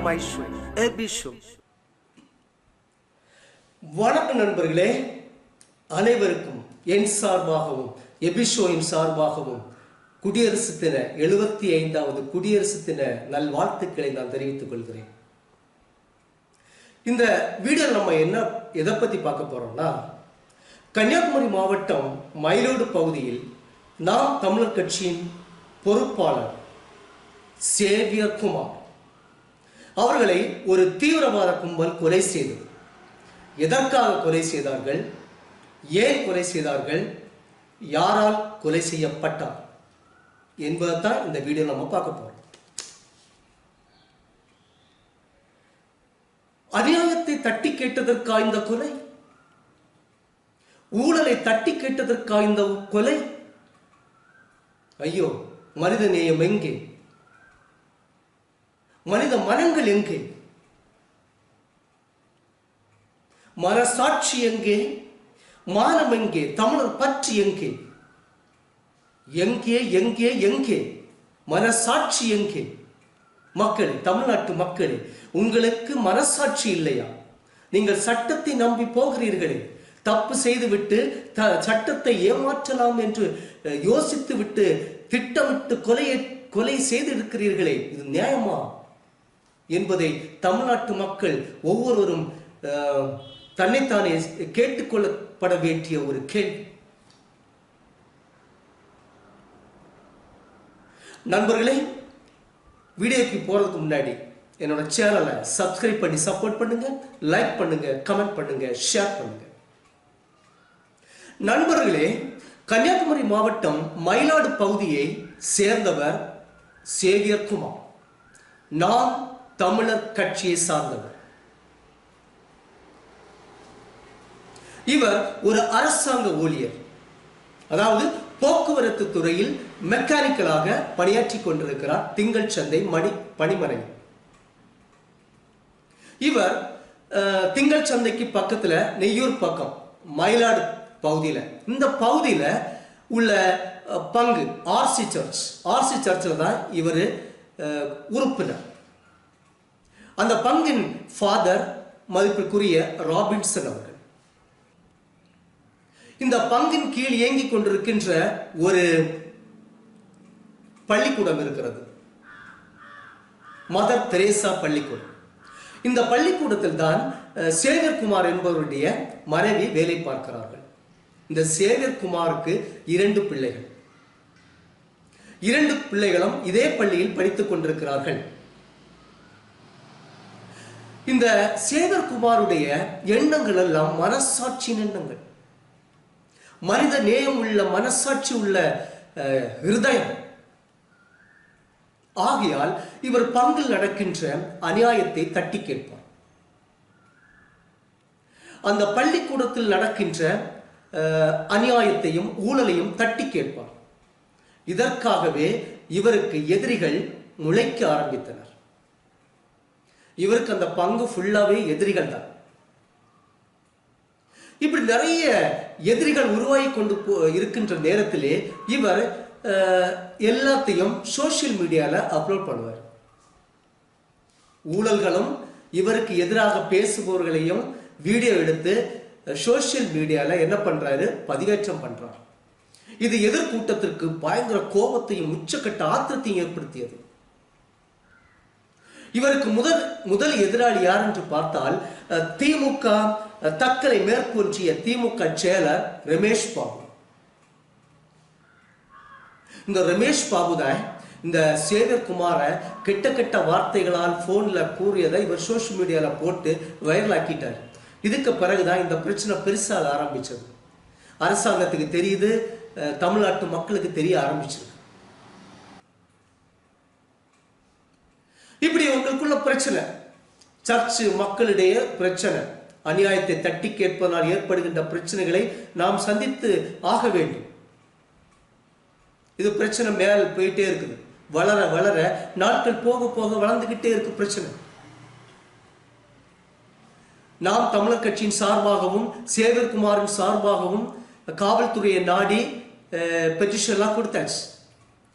my show, AB show. வணக்கம் நண்பர்களே, அனைவருக்கும் என் சார்பாகவும் எபிஷோயின் சார்பாகவும் குடியரசு தின 75வது குடியரசு தின நல்வாழ்த்துக்களை நான் தெரிவித்துக் கொள்கிறேன். இந்த வீடியோ நம்ம எதை பத்தி பார்க்க போறோம்னா, கன்னியாகுமரி மாவட்டம் மயிலோடு பகுதியில் நாம் தமிழர் கட்சியின் பொறுப்பாளர் சேவியர் குமார் அவர்களை ஒரு தீவிரவாத கும்பல் கொலை செய்தது. எதற்காக கொலை செய்தார்கள், ஏன் கொலை செய்தார்கள், யாரால் கொலை செய்யப்பட்டார் என்பதைத்தான் இந்த வீடியோ நம்ம பார்க்க போறோம். அநியாயத்தை தட்டி கேட்டதற்கா இந்த கொலை, ஊழலை தட்டி கேட்டதற்கா இந்த கொலை? ஐயோ, மனித நேயம் எங்கே, மனித மனங்கள் எங்கே, மனசாட்சி எங்கே, மானம் எங்கே, தமிழர் பற்று எங்கே, எங்கே எங்கே எங்கே மனசாட்சி எங்கே? மக்களே, தமிழ்நாட்டு மக்களே, உங்களுக்கு மனசாட்சி இல்லையா? நீங்கள் சட்டத்தை நம்பி போகிறீர்களே, தப்பு செய்துவிட்டு சட்டத்தை ஏமாற்றலாம் என்று யோசித்து விட்டு திட்டமிட்டு கொலை செய்திருக்கிறீர்களே, இது நியாயமா என்பதை தமிழ்நாட்டு மக்கள் ஒவ்வொருவரும் தன்னைத்தானே கேட்டுக்கொள்ளப்பட வேண்டிய ஒரு கேள்வி. நண்பர்களே, வீடியோக்கு போறதுக்கு முன்னாடி என்னோட சேனலை சப்ஸ்கிரைப் பண்ணி சப்போர்ட் பண்ணுங்க, லைக் பண்ணுங்க, கமெண்ட் பண்ணுங்க, ஷேர் பண்ணுங்க. நண்பர்களே, கன்னியாகுமரி மாவட்டம் மயிலாடு பகுதியை சேர்ந்தவர் சேவியர் குமார். நாம் தமிழர் கட்சியை சார்ந்தவர். இவர் ஒரு அரசாங்க ஊழியர், அதாவது போக்குவரத்து துறையில் மெக்கானிக்கலாக பணியாற்றி கொண்டிருக்கிறார். திங்கள் சந்தை பணிமனை. இவர் திங்கள் சந்தைக்கு பக்கத்துல நெய்யூர் பக்கம் மயிலாடு பகுதியில, இந்த பகுதியில உள்ள பங்கு ஆர்சி சர்ச்சில் தான் இவர் உறுப்பினர். அந்த பங்கின் ஃபாதர் மதிப்பிற்குரிய ராபின்சன் அவர்கள். இந்த பங்கின் கீழ் இயங்கிக் கொண்டிருக்கின்ற ஒரு பள்ளிக்கூடம் இருக்கிறது, மதர் தெரேசா பள்ளிக்கூடம். இந்த பள்ளிக்கூடத்தில் தான் சேவியர் குமார் என்பவருடைய மனைவி வேலை பார்க்கிறார்கள். இந்த சேவியர் குமாருக்கு 2 பிள்ளைகள். 2 பிள்ளைகளும் இதே பள்ளியில் படித்துக் கொண்டிருக்கிறார்கள். இந்த சேவியர் குமாருடைய எண்ணங்கள் எல்லாம் மனசாட்சியின் எண்ணங்கள், மனித நேயம் உள்ள மனசாட்சி உள்ள ஹிருதயம். ஆகையால் இவர் பங்கில் நடக்கின்ற அநியாயத்தை தட்டி கேட்பார். அந்த பள்ளிக்கூடத்தில் நடக்கின்ற அநியாயத்தையும் ஊழலையும் தட்டி கேட்பார். இதற்காகவே இவருக்கு எதிரிகள் முளைக்க ஆரம்பித்தனர். இவருக்கு அந்த பங்கு ஃபுல்லாவே எதிரிகள் தான். இப்படி நிறைய எதிரிகள் உருவாகி கொண்டு இருக்கின்ற நேரத்திலே இவர் எல்லாத்தையும் சோசியல் மீடியால அப்லோட் பண்ணுவார். ஊழல்களும் இவருக்கு எதிராக பேசுபவர்களையும் வீடியோ எடுத்து சோசியல் மீடியால என்ன பண்றாரு, பதிவேற்றம் பண்றார். இது எதிர்கூட்டத்திற்கு பயங்கர கோபத்தையும் உச்சக்கட்ட ஆத்திரத்தையும் ஏற்படுத்தியது. இவருக்கு முதல் எதிராளி யார் என்று பார்த்தால் திமுக தக்கலை மேற்கொன்றிய திமுக செயலர் ரமேஷ் பாபு. இந்த ரமேஷ் பாபு தான் இந்த சேவியர் குமாரை கெட்ட வார்த்தைகளால் போன்ல கூறியதை இவர் சோசியல் மீடியால போட்டு வைரல் ஆக்கிட்டார். இதுக்கு பிறகுதான் இந்த பிரச்சனை பெருசாக ஆரம்பிச்சது. அரசாங்கத்துக்கு தெரியுது, தமிழ்நாட்டு மக்களுக்கு தெரிய ஆரம்பிச்சது. இப்படி உங்களுக்குள்ள பிரச்சனை, சர்ச்சு மக்களிடையே பிரச்சனை, அநியாயத்தை தட்டி கேட்பதனால் ஏற்படுகின்ற பிரச்சனைகளை நாம் சந்தித்து ஆக வேண்டும். இது பிரச்சனை மேல் போயிட்டே இருக்குது. வளர வளர நாட்கள் போக போக வளர்ந்துகிட்டே இருக்கு பிரச்சனை. நாம் தமிழர் கட்சியின் சார்பாகவும் சேவியர் குமாரின் சார்பாகவும் காவல்துறையை நாடி பெட்டிஷன் எல்லாம் கொடுத்தாச்சு.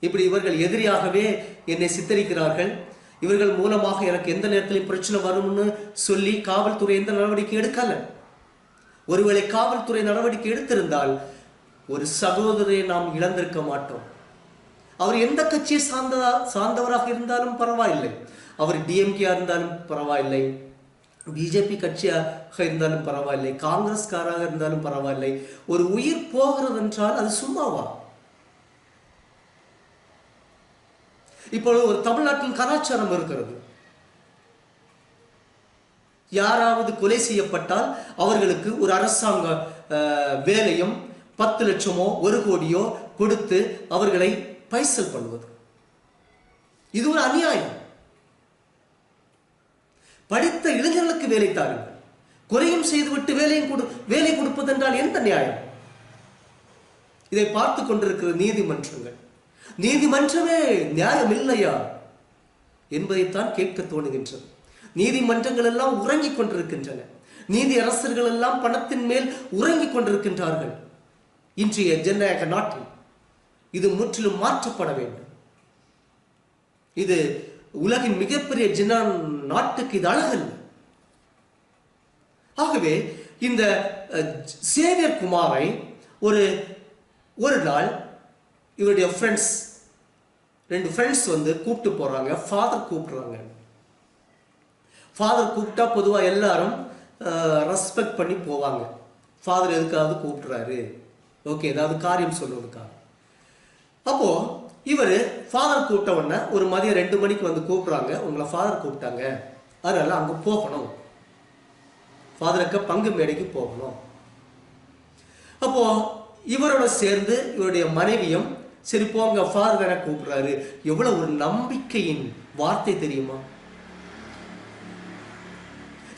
இப்படி இவர்கள் எதிரியாகவே என்னை சித்தரிக்கிறார்கள், இவர்கள் மூலமாக எனக்கு எந்த நேரத்திலும் பிரச்சனை வரும்னு சொல்லி காவல்துறை எந்த நடவடிக்கை எடுக்கல. ஒருவேளை காவல்துறை நடவடிக்கை எடுத்திருந்தால் ஒரு சகோதரரை நாம் இழந்திருக்க மாட்டோம். அவர் எந்த கட்சியை சார்ந்தவராக இருந்தாலும் பரவாயில்லை, அவர் டிஎம்கே இருந்தாலும் பரவாயில்லை, பிஜேபி கட்சியாக இருந்தாலும் பரவாயில்லை, காங்கிரஸ்காராக இருந்தாலும் பரவாயில்லை. ஒரு உயிர் போகிறது என்றால் அது சும்மாவா? இப்பொழுது ஒரு தமிழ்நாட்டின் கலாச்சாரம் இருக்கிறது. யாராவது கொலை செய்யப்பட்டால் அவர்களுக்கு ஒரு அரசாங்க வேலையும் 10 லட்சமோ 1 கோடியோ கொடுத்து அவர்களை பைசல் பண்ணுவது. இது ஒரு அநியாயம். படித்த இளைஞர்களுக்கு வேலை தாருங்கள். குறையும் செய்துவிட்டு வேலை கொடுப்பது என்றால் எந்த நியாயம்? இதை பார்த்து கொண்டிருக்கிற நீதிமன்றமே நியாயம் இல்லையா என்பதைத்தான் கேட்க தோணுகின்றது. நீதிமன்றங்கள் எல்லாம் உறங்கிக் கொண்டிருக்கின்றன. நீதி அரசர்கள் எல்லாம் பணத்தின் மேல் உறங்கிக் கொண்டிருக்கின்றார்கள். இன்றைய ஜனநாயக நாட்டில் இது முற்றிலும் மாற்றப்பட வேண்டும். இது உலகின் மிகப்பெரிய நாட்டுக்கு இது அழகல்ல. ஆகவே இந்த சேவியர் குமாரை ஒரு நாள் இவருடைய ஃப்ரெண்ட்ஸ் 2 ஃப்ரெண்ட்ஸ் கூப்பிட்டு போறாங்க. ஃபாதர் கூப்பிடுறாங்க. ஃபாதர் கூப்பிட்டா பொதுவாக எல்லாரும் ரெஸ்பெக்ட் பண்ணி போவாங்க. ஃபாதர் எதுக்காவது கூப்பிடுறாரு, ஓகே, ஏதாவது காரியம் சொல்றதுக்காக. அப்போ இவர் ஃபாதர் கூப்பிட்ட உடனே ஒரு மதியம் 2 மணிக்கு கூப்பிடுறாங்க. உங்களை ஃபாதர் கூப்பிட்டாங்க, அதனால அங்கே போகணும், ஃபாதருக்கு பங்கு மேடைக்கு போகணும். அப்போ இவரோட சேர்ந்து இவருடைய மனைவியும் சரி போங்க, ஃபாதர் தானே கூப்பிடுறாரு. எவ்வளவு ஒரு நம்பிக்கையின் வார்த்தை தெரியுமா?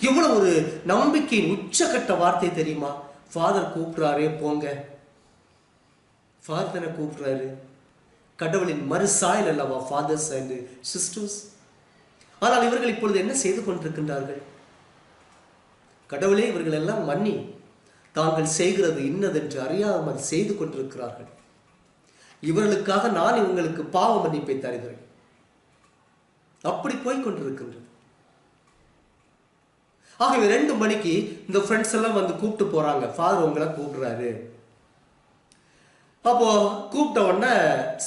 எவ்வளவு ஒரு நம்பிக்கையின் உச்சகட்ட வார்த்தை தெரியுமா? ஃபாதர் கூப்பிடுறாரே போங்க, ஃபாதர் தானே கூப்பிடுறாரு. கடவுளின் மறுசாயல் அல்லவா ஃபாதர்ஸ் அண்ட் சிஸ்டர்ஸ்? ஆனால் இவர்கள் இப்பொழுது என்ன செய்து கொண்டிருக்கின்றார்கள்? கடவுளே இவர்கள் எல்லாம் மன்னி, தாங்கள் செய்கிறது இன்னதென்று அறியாமல் செய்து கொண்டிருக்கிறார்கள். இவர்களுக்காக நான் இவங்களுக்கு பாவ மன்னிப்பை தருகிறேன். அப்படி போய்கொண்டிருக்கின்றது. ஆகவே 2 மணிக்கு இந்த ஃப்ரெண்ட்ஸ் எல்லாம் கூப்பிட்டு போறாங்க. ஃபாதர் உங்களை கூப்பிடுறாரு. அப்போ கூப்பிட்ட உடனே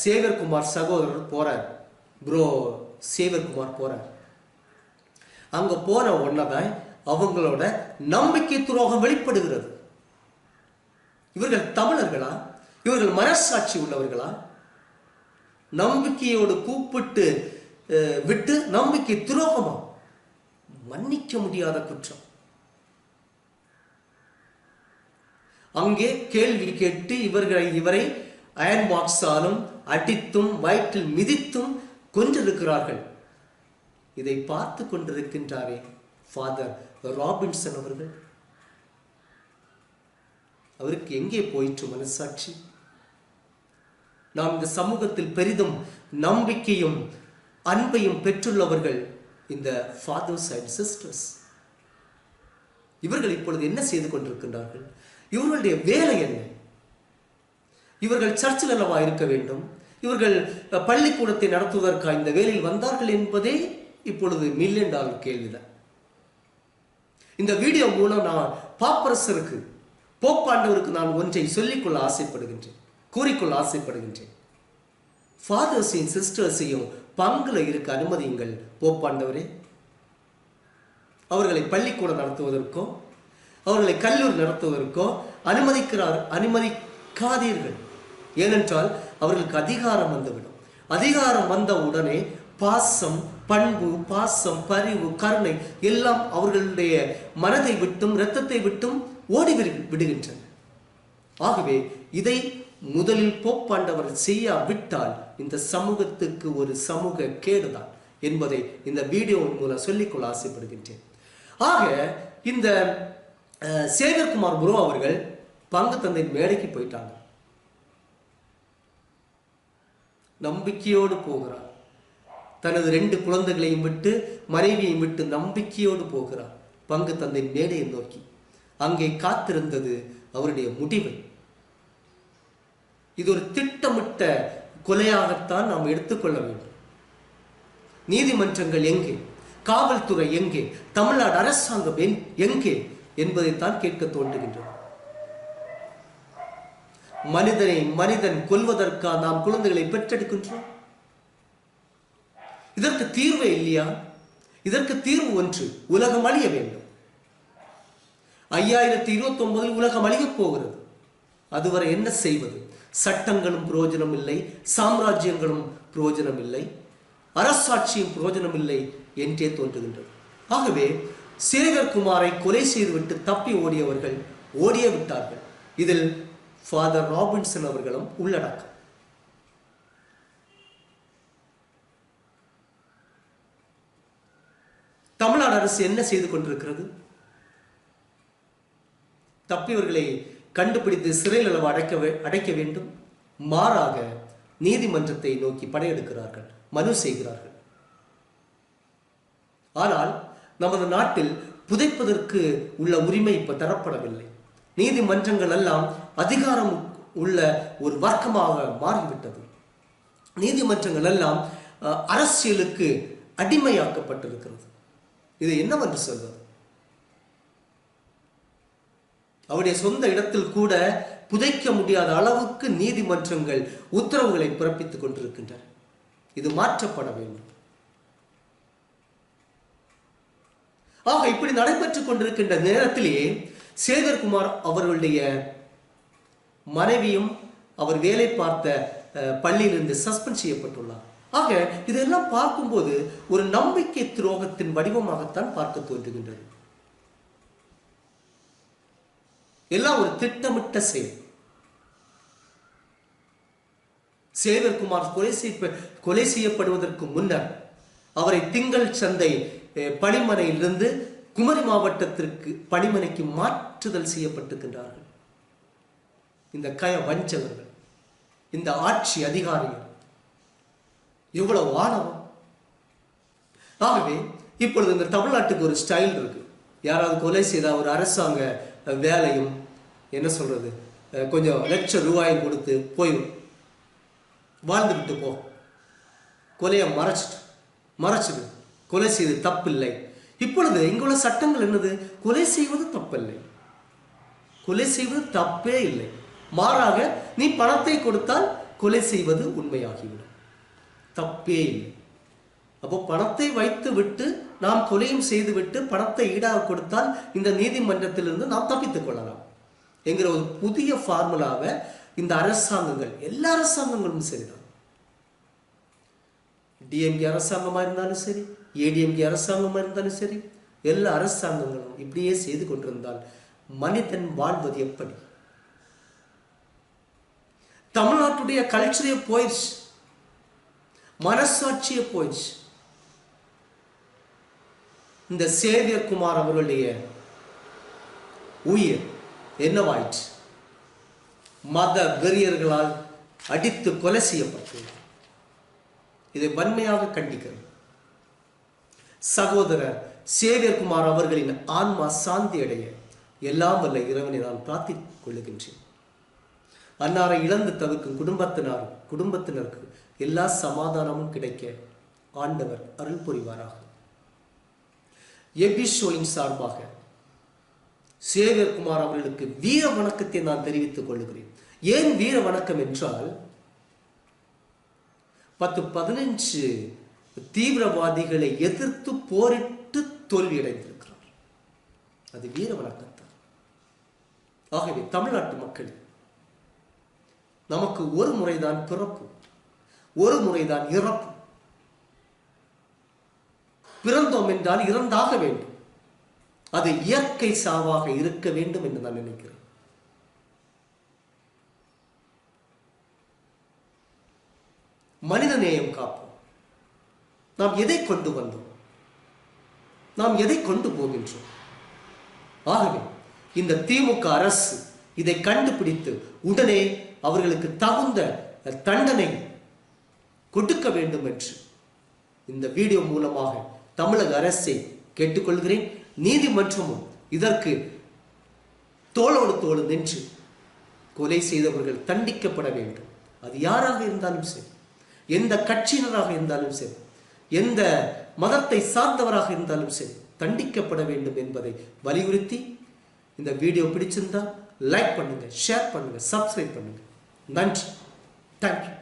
சேவியர் குமார் சகோதரர் போறார். சேவியர் குமார் போறார். அங்க போன உடனேதான் அவங்களோட நம்பிக்கை துரோகம் வெளிப்படுகிறது. இவர்கள் தமிழர்களா? இவர்கள் மனசாட்சி உள்ளவர்களா? நம்பிக்கையோடு கூப்பிட்டு விட்டு நம்பிக்கை துரோகமா? மன்னிக்க முடியாத குற்றம். அங்கே கேள்வி கேட்டு இவரை அயன் பாக்ஸாலும் அடித்தும் வயிற்றில் மிதித்தும் கொன்றிருக்கிறார்கள். இதை பார்த்து கொண்டிருக்கின்றாரே ஃபாதர் ராபின்சன் அவர்கள், அவருக்கு எங்கே போயிற்று மனசாட்சி? நாம் இந்த சமூகத்தில் பெரிதும் நம்பிக்கையும் அன்பையும் பெற்றுள்ளவர்கள் இந்த ஃபாதர்ஸ் அண்ட் சிஸ்டர்ஸ். இவர்கள் இப்பொழுது என்ன செய்து கொண்டிருக்கின்றார்கள்? இவர்களுடைய வேலை என்ன? இவர்கள் சர்ச்சில் அல்லவா இருக்க வேண்டும்? இவர்கள் பள்ளிக்கூடத்தை நடத்துவதற்காக இந்த வேலையில் வந்தார்கள் என்பதே இப்பொழுது $1 மில்லியன் கேள்விதான். இந்த வீடியோ மூலம் நான் பாப்பரசருக்கு, போப்பாண்டவருக்கு நான் ஒன்றை சொல்லிக்கொள்ள ஆசைப்படுகின்றேன், கூறிக்கொள்ள ஆசைப்படுகின்றேன். ஃபாதர்ஸையும் சிஸ்டர்ஸையும் பங்குல இருக்க அனுமதியுங்கள் போப்பாண்டவரே. அவர்களை பள்ளிக்கூடம் நடத்துவதற்கோ அவர்களை கல்லூரி நடத்துவதற்கோ அனுமதிக்காதீர்கள். ஏனென்றால் அவர்களுக்கு அதிகாரம் வந்துவிடும். அதிகாரம் வந்த உடனே பாசம், பண்பு, பாசம், பரிவு, கருணை எல்லாம் அவர்களுடைய மனதை விட்டும் இரத்தத்தை விட்டும் ஓடி விடுகின்றன. ஆகவே இதை முதலில் போப்பாண்டவர் செய்யாவிட்டால் இந்த சமூகத்துக்கு ஒரு சமூக கேடுதான் என்பதை இந்த வீடியோ மூலம் சொல்லிக்கொள்ள ஆசைப்படுகின்றேன். ஆக இந்த சேவியர் குமார் அவர்கள் பங்கு தந்தை மேடைக்கு போயிட்டாங்க. நம்பிக்கையோடு போகிறார். தனது 2 குழந்தைகளையும் விட்டு மனைவியையும் விட்டு நம்பிக்கையோடு போகிறார் பங்கு தந்தை மேடையை நோக்கி. அங்கே காத்திருந்தது அவருடைய முடிவு. இது ஒரு திட்டமிட்ட கொலையாகத்தான் நாம் எடுத்துக்கொள்ள வேண்டும். நீதிமன்றங்கள் எங்கே? காவல்துறை எங்கே? தமிழ்நாடு அரசாங்கம் எங்கே என்பதைத்தான் கேட்க தோன்றுகின்றது. மனிதன் கொல்வதற்கா நாம் குழந்தைகளை பெற்றெடுக்கின்றோம்? இதற்கு தீர்வே இல்லையா? இதற்கு தீர்வு ஒன்று, உலகம் அழிய வேண்டும். 5029 உலகம் அழியப் போகிறது. அதுவரை என்ன செய்வது? சட்டங்களும் பிரயோஜனம் இல்லை, சாம்ராஜ்யங்களும் பிரயோஜனம் இல்லை, அரசாட்சியும் பிரயோஜனம் இல்லை என்றே தோன்றுகின்றது. ஆகவே சேகர் குமாரை கொலை செய்துவிட்டு தப்பி ஓடியவர்கள் ஓடியே விட்டார்கள். இதில் ஃபாதர் ராபின்சன் அவர்களும் உள்ளடக்கம். தமிழ்நாடு அரசு என்ன செய்து கொண்டிருக்கிறது? தப்பியவர்களை கண்டுபிடித்து சிறையில் அடைக்க வேண்டும். மாறாக நீதிமன்றத்தை நோக்கி படையெடுக்கிறார்கள், மனு செய்கிறார்கள். ஆனால் நமது நாட்டில் புதைப்பதற்கு உள்ள உரிமை இப்ப தரப்படவில்லை. நீதிமன்றங்கள் எல்லாம் அதிகாரம் உள்ள ஒரு வர்க்கமாக மாறிவிட்டது. நீதிமன்றங்கள் எல்லாம் அரசியலுக்கு அடிமையாக்கப்பட்டிருக்கிறது. இது என்னவென்று சொல்வது? அவருடைய சொந்த இடத்தில் கூட புதைக்க முடியாத அளவுக்கு நீதிமன்றங்கள் உத்தரவுகளை பிறப்பித்துக் கொண்டிருக்கின்றன. இது மாற்றப்பட வேண்டும். ஆக இப்படி நடைபெற்றுக் கொண்டிருக்கின்ற நேரத்திலேயே சேகர்குமார் அவர்களுடைய மனைவியும் அவர் வேலை பார்த்த பள்ளியிலிருந்து சஸ்பெண்ட் செய்யப்பட்டுள்ளார். ஆக இதெல்லாம் பார்க்கும்போது ஒரு நம்பிக்கை துரோகத்தின் வடிவமாகத்தான் பார்க்க தோன்றுகின்றது. எல்லாம் ஒரு திட்டமிட்ட செயல். சேகர்குமார் கொலை செய்யப்படுவதற்கு முன்னர் அவரை திங்கள் சந்தை பணிமனையிலிருந்து குமரி மாவட்டத்திற்கு பணிமனைக்கு மாற்றுதல் செய்யப்பட்டிருக்கின்றார்கள். இந்த வஞ்சகர்கள், இந்த ஆட்சி அதிகாரிகள் எவ்வளவு ஆணவம்! ஆகவே இப்பொழுது இந்த தமிழ்நாட்டுக்கு ஒரு ஸ்டைல் இருக்கு. யாராவது கொலை செய்த ஒரு அரசாங்க வேலையும் என்ன சொல்றது, கொஞ்சம் லட்சம் ரூபாயும் கொடுத்து போய் வாழ்ந்துவிட்டு போ, கொலையை மறைச்சிடு, கொலை செய்து தப்பில்லை. இப்பொழுது இங்குள்ள சட்டங்கள் என்னது? கொலை செய்வது தப்பில்லை, கொலை செய்வது தப்பே இல்லை. மாறாக நீ பணத்தை கொடுத்தால் கொலை செய்வது உண்மையாகிவிடும், தப்பே இல்லை. அப்போ பணத்தை வைத்து விட்டு நாம் கொலையும் செய்து விட்டு பணத்தை ஈடாக கொடுத்தால் இந்த நீதிமன்றத்திலிருந்து நாம் தப்பித்துக் கொள்ளலாம் என்கிற ஒரு புதிய ஃபார்முலாவை இந்த அரசாங்கங்கள், எல்லா அரசாங்கங்களும் சரிதான், டிஎம்கே அரசாங்கமா இருந்தாலும் சரி, ஏடிஎம்கே அரசாங்கமா இருந்தாலும் சரி, எல்லா அரசாங்கங்களும் இப்படியே செய்து கொண்டிருந்தால் மனிதன் வாழ்வது எப்படி? தமிழ்நாட்டுடைய கல்ச்சரே போயிடுச்சு, மனசாட்சியே போயிடுச்சு. இந்த சேவியர்குமார் அவர்களுடைய உயிர் என்னவாயிற்று? மத வெறியர்களால் அடித்து கொலை செய்யப்பட்டது. இதை வன்மையாக கண்டிக்கிறது. சகோதரர் சேவியர்குமார் அவர்களின் ஆன்மா சாந்தி அடைய எல்லாம் வல்ல இறைவனை நான் பிரார்த்தித்துக் கொள்ளுகின்றேன். அன்னாரை இழந்து தவிர்க்கும் குடும்பத்தினருக்கு எல்லா சமாதானமும் கிடைக்க ஆண்டவர் அருள் புரிவாராக. எபிஷோயின் சார்பாக சேகர்குமார் அவர்களுக்கு வீர வணக்கத்தை நான் தெரிவித்துக் கொள்ளுகிறேன். ஏன் வீர வணக்கம் என்றால் 10-15 தீவிரவாதிகளை எதிர்த்து போரிட்டு தோல்வியடைந்திருக்கிறார். அது வீர வணக்கத்தான். ஆகவே தமிழ்நாட்டு மக்கள், நமக்கு ஒரு முறைதான் பிறப்பு, ஒரு முறைதான் இறப்பு. பிறந்தோம் என்றால் இறந்தாக வேண்டும். அது இயற்கை சாவாக இருக்க வேண்டும் என்று நான் நினைக்கிறேன். மனிதநேயம் காப்போம். நாம் எதை கொண்டு வந்தோம்? நாம் எதை கொண்டு போகின்றோம்? ஆகவே இந்த திமுக அரசு இதை கண்டுபிடித்து உடனே அவர்களுக்கு தகுந்த தண்டனை கொடுக்க வேண்டும் என்று இந்த வீடியோ மூலமாக தமிழக அரசை கேட்டுக்கொள்கிறேன். நீதிமன்றமும் இதற்கு தோளோடு தோள் நின்று கொலை செய்தவர்கள் தண்டிக்கப்பட வேண்டும். அது யாராக இருந்தாலும் சரி, எந்த கட்சியினராக இருந்தாலும் சரி. எந்த மதத்தை சார்ந்தவராக இருந்தாலும் சரி தண்டிக்கப்பட வேண்டும் என்பதை வலியுறுத்தி இந்த வீடியோ பிடிச்சிருந்தா லைக் பண்ணுங்க, ஷேர் பண்ணுங்க, சப்ஸ்கிரைப் பண்ணுங்க. நன்றி. தேங்க்யூ.